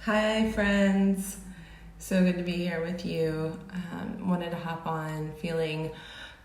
Hi friends, so good to be here with you. Wanted to hop on feeling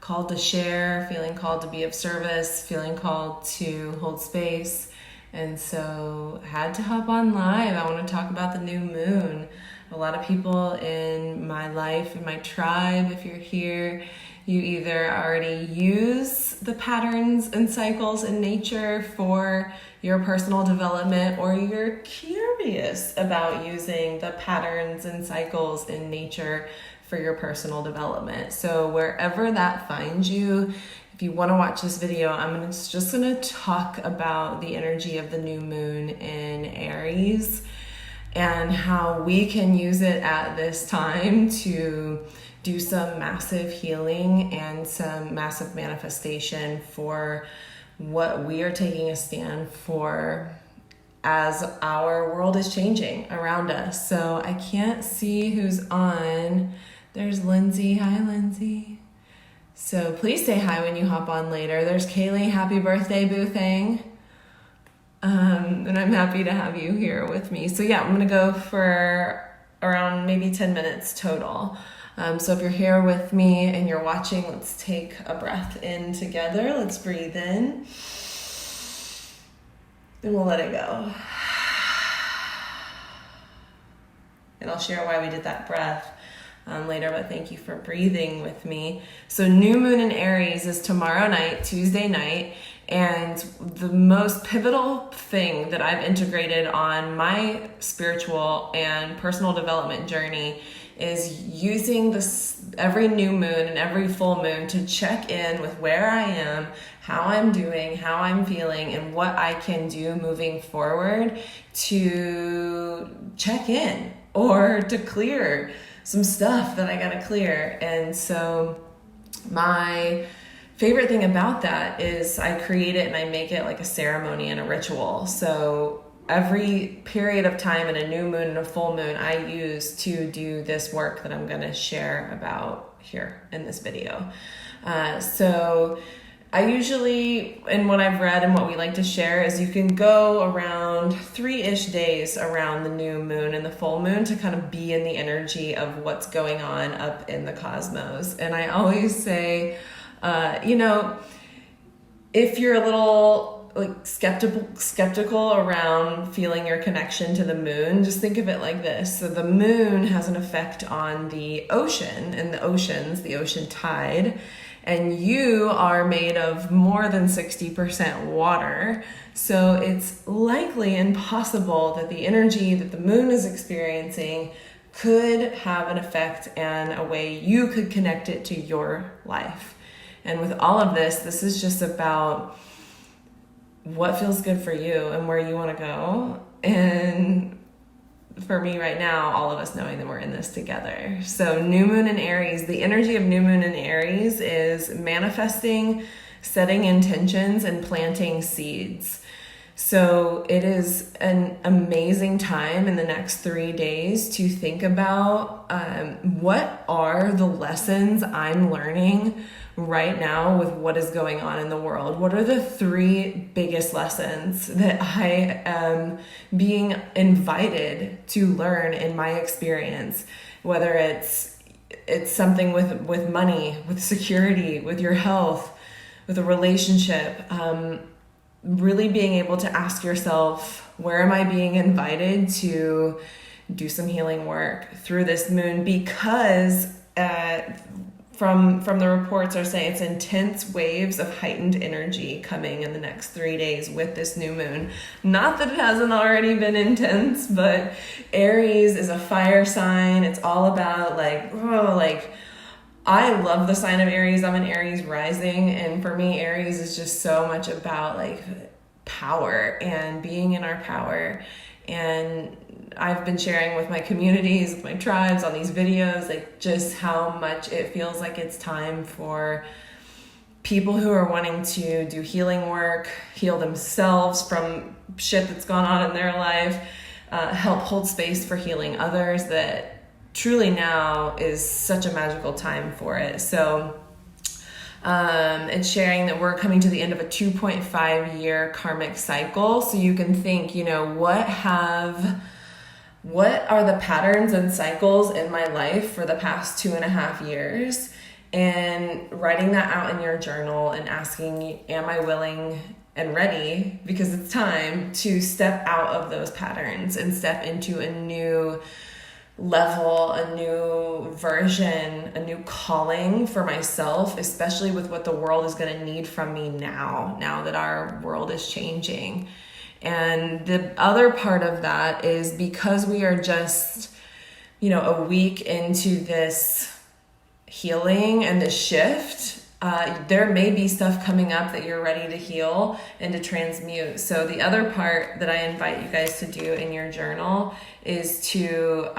called to share, feeling called to be of service, feeling called to hold space, and so had to hop on live. I want to talk about the new moon. A lot of people in my life, in my tribe, if you're here, you either already use the patterns and cycles in nature for your personal development, or you're curious about using the patterns and cycles in nature for your personal development. So wherever that finds you, if you want to watch this video, I'm just going to talk about the energy of the new moon in Aries and how we can use it at this time to do some massive healing and some massive manifestation for what we are taking a stand for as our world is changing around us. So I can't see who's on. There's Lindsay. Hi, Lindsay. So please say hi when you hop on later. There's Kaylee. Happy birthday, Boo Thing. And I'm happy to have you here with me. So yeah, I'm going to go for around maybe 10 minutes total. So if you're here with me and you're watching, let's take a breath in together. Let's breathe in. And we'll let it go. And I'll share why we did that breath later, but thank you for breathing with me. So new moon in Aries is tomorrow night, Tuesday night. And the most pivotal thing that I've integrated on my spiritual and personal development journey is using this every new moon and every full moon to check in with where I am, how I'm doing, how I'm feeling, and what I can do moving forward to check in or to clear some stuff that I gotta clear. And so my favorite thing about that is I create it and I make it like a ceremony and a ritual. So every period of time in a new moon and a full moon, I use to do this work that I'm going to share about here in this video. So I usually, and what I've read and what we like to share is you can go around 3-ish days around the new moon and the full moon to kind of be in the energy of what's going on up in the cosmos. And I always say, if you're a little like skeptical around feeling your connection to the moon, just think of it like this. So the moon has an effect on the ocean and the oceans, the ocean tide, and you are made of more than 60% water. So it's likely and possible that the energy that the moon is experiencing could have an effect and a way you could connect it to your life. And with all of this, this is just about what feels good for you and where you want to go. And for me right now, all of us knowing that we're in this together. So new moon in Aries, the energy of new moon in Aries is manifesting, setting intentions, and planting seeds. So it is an amazing time in the next 3 days to think about what are the lessons I'm learning right now with what is going on in the world. What are the 3 biggest lessons that I am being invited to learn in my experience? Whether it's something with money, with security, with your health, with a relationship. Really being able to ask yourself, where am I being invited to do some healing work through this moon? Because from the reports are saying it's intense waves of heightened energy coming in the next 3 days with this new moon. Not that it hasn't already been intense, but Aries is a fire sign. It's all about I love the sign of Aries. I'm an Aries rising, and for me, Aries is just so much about power and being in our power. And I've been sharing with my communities, with my tribes on these videos, just how much it feels like it's time for people who are wanting to do healing work, heal themselves from shit that's gone on in their life, help hold space for healing others, that truly now is such a magical time for it. So it's sharing that we're coming to the end of a 2.5 year karmic cycle. So you can think, what have what are the patterns and cycles in my life for the past 2.5 years, and writing that out in your journal and asking, am I willing and ready, because it's time to step out of those patterns and step into a new level, a new version, a new calling for myself, especially with what the world is going to need from me now that our world is changing. And the other part of that is because we are just, a week into this healing and this shift, there may be stuff coming up that you're ready to heal and to transmute. So the other part that I invite you guys to do in your journal is to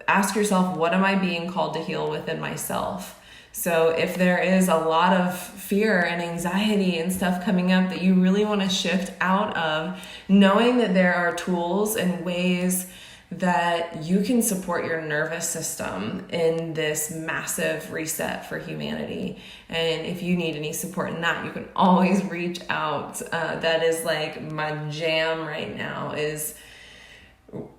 ask yourself, what am I being called to heal within myself? So if there is a lot of fear and anxiety and stuff coming up that you really want to shift out of, knowing that there are tools and ways that you can support your nervous system in this massive reset for humanity. And if you need any support in that, you can always reach out. That is like my jam right now, is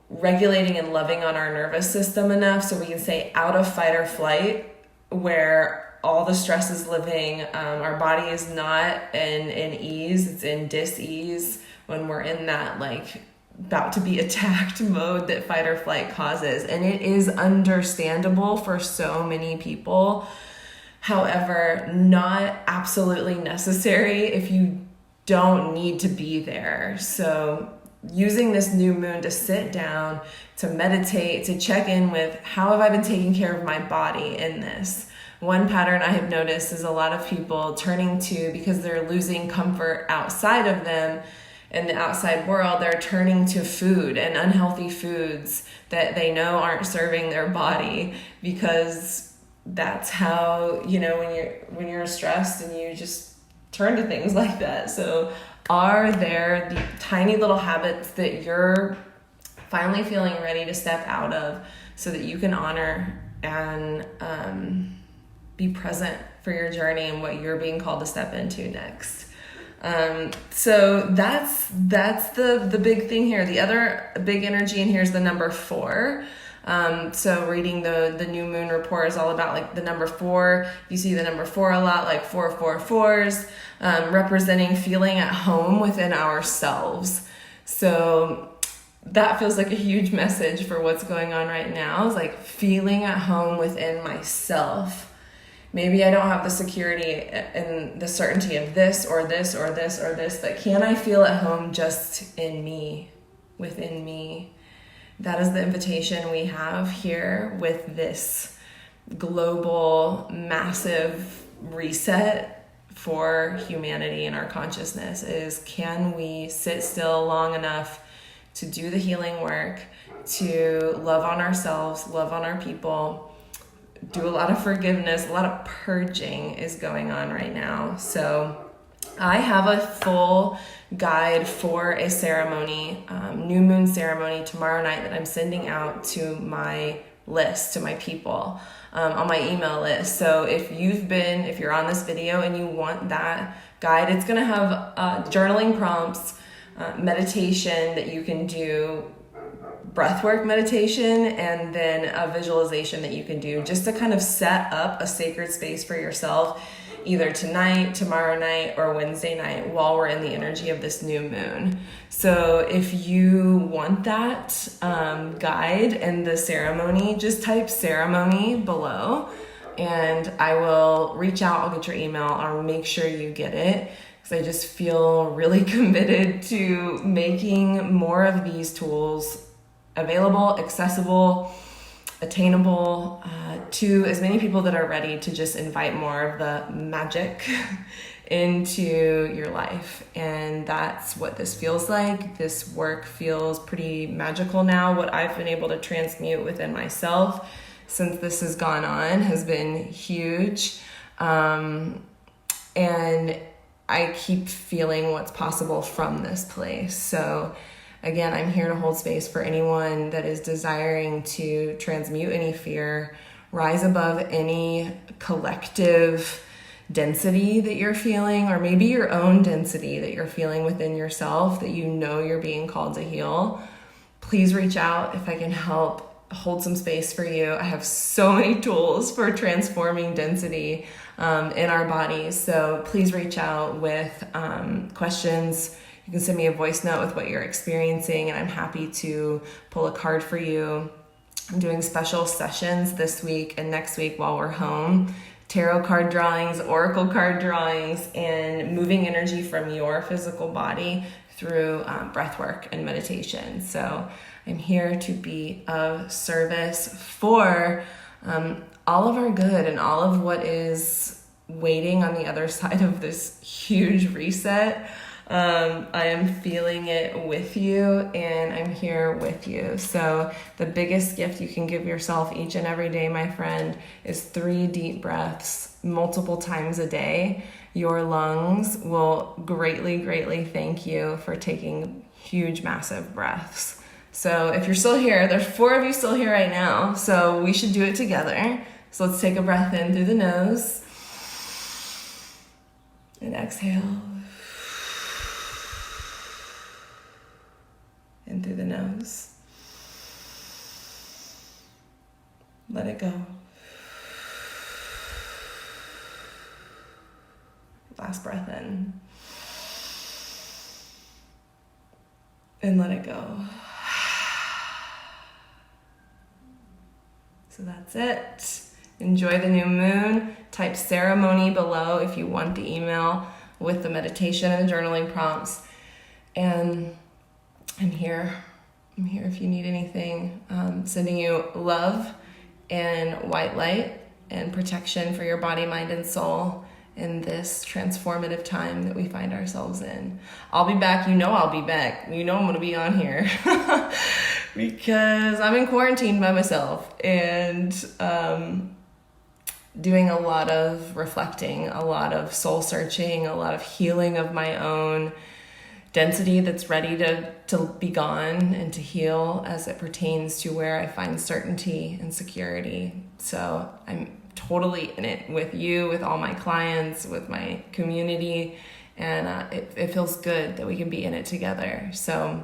regulating and loving on our nervous system enough so we can stay out of fight or flight, where all the stress is living. Our body is not in ease, it's in dis-ease when we're in that about to be attacked mode that fight or flight causes. And it is understandable for so many people. However, not absolutely necessary if you don't need to be there. So using this new moon to sit down, to meditate, to check in with, how have I been taking care of my body in this? One pattern I have noticed is a lot of people turning to, because they're losing comfort outside of them, in the outside world, they're turning to food and unhealthy foods that they know aren't serving their body, because that's how, when you're stressed and you just turn to things like that. So are there the tiny little habits that you're finally feeling ready to step out of so that you can honor and be present for your journey and what you're being called to step into next? So that's the big thing here. The other big energy in here is the number 4. So reading the new moon report is all about the number 4. You see the number 4 a lot, 444s, representing feeling at home within ourselves. So that feels like a huge message for what's going on right now, is feeling at home within myself. Maybe I don't have the security and the certainty of this or this or this or this, but can I feel at home just in me, within me? That is the invitation we have here with this global, massive reset for humanity and our consciousness, is can we sit still long enough to do the healing work, to love on ourselves, love on our people, do a lot of forgiveness, a lot of purging is going on right now. So I have a full guide for a ceremony, new moon ceremony tomorrow night, that I'm sending out to my list, to my people, on my email list. So if you're on this video and you want that guide, it's going to have journaling prompts, meditation that you can do, breathwork meditation, and then a visualization that you can do just to kind of set up a sacred space for yourself, either tonight, tomorrow night, or Wednesday night, while we're in the energy of this new moon. So if you want that guide and the ceremony, just type ceremony below and I will reach out. I'll get your email. I'll make sure you get it, because I just feel really committed to making more of these tools available, accessible, attainable to as many people that are ready to just invite more of the magic into your life. And that's what this feels like. This work feels pretty magical now. What I've been able to transmute within myself since this has gone on has been huge. And I keep feeling what's possible from this place. So again, I'm here to hold space for anyone that is desiring to transmute any fear, rise above any collective density that you're feeling, or maybe your own density that you're feeling within yourself that you're being called to heal. please reach out if I can help hold some space for you. I have so many tools for transforming density in our bodies. So please reach out with questions. You can send me a voice note with what you're experiencing, and I'm happy to pull a card for you. I'm doing special sessions this week and next week while we're home. Tarot card drawings, oracle card drawings, and moving energy from your physical body through breath work and meditation. So I'm here to be of service for all of our good and all of what is waiting on the other side of this huge reset. I am feeling it with you, and I'm here with you. So the biggest gift you can give yourself each and every day, my friend, is 3 deep breaths multiple times a day. Your lungs will greatly, greatly thank you for taking huge, massive breaths. So if you're still here, there's 4 of you still here right now, so we should do it together. So let's take a breath in through the nose and exhale. In through the nose. Let it go. Last breath in. And let it go. So that's it. Enjoy the new moon. Type ceremony below if you want the email with the meditation and journaling prompts. And I'm here. I'm here if you need anything. Sending you love and white light and protection for your body, mind, and soul in this transformative time that we find ourselves in. I'll be back. You know I'll be back. You know I'm going to be on here because I'm in quarantine by myself and doing a lot of reflecting, a lot of soul searching, a lot of healing of my own density that's ready to be gone and to heal as it pertains to where I find certainty and security. So I'm totally in it with you, with all my clients, with my community, and it feels good that we can be in it together. So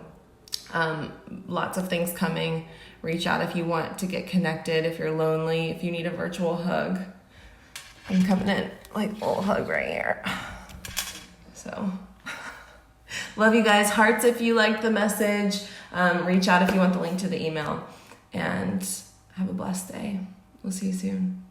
lots of things coming. Reach out if you want to get connected, if you're lonely, if you need a virtual hug. I'm coming in like a little hug right here. So love you guys. Hearts if you liked the message. Reach out if you want the link to the email. And have a blessed day. We'll see you soon.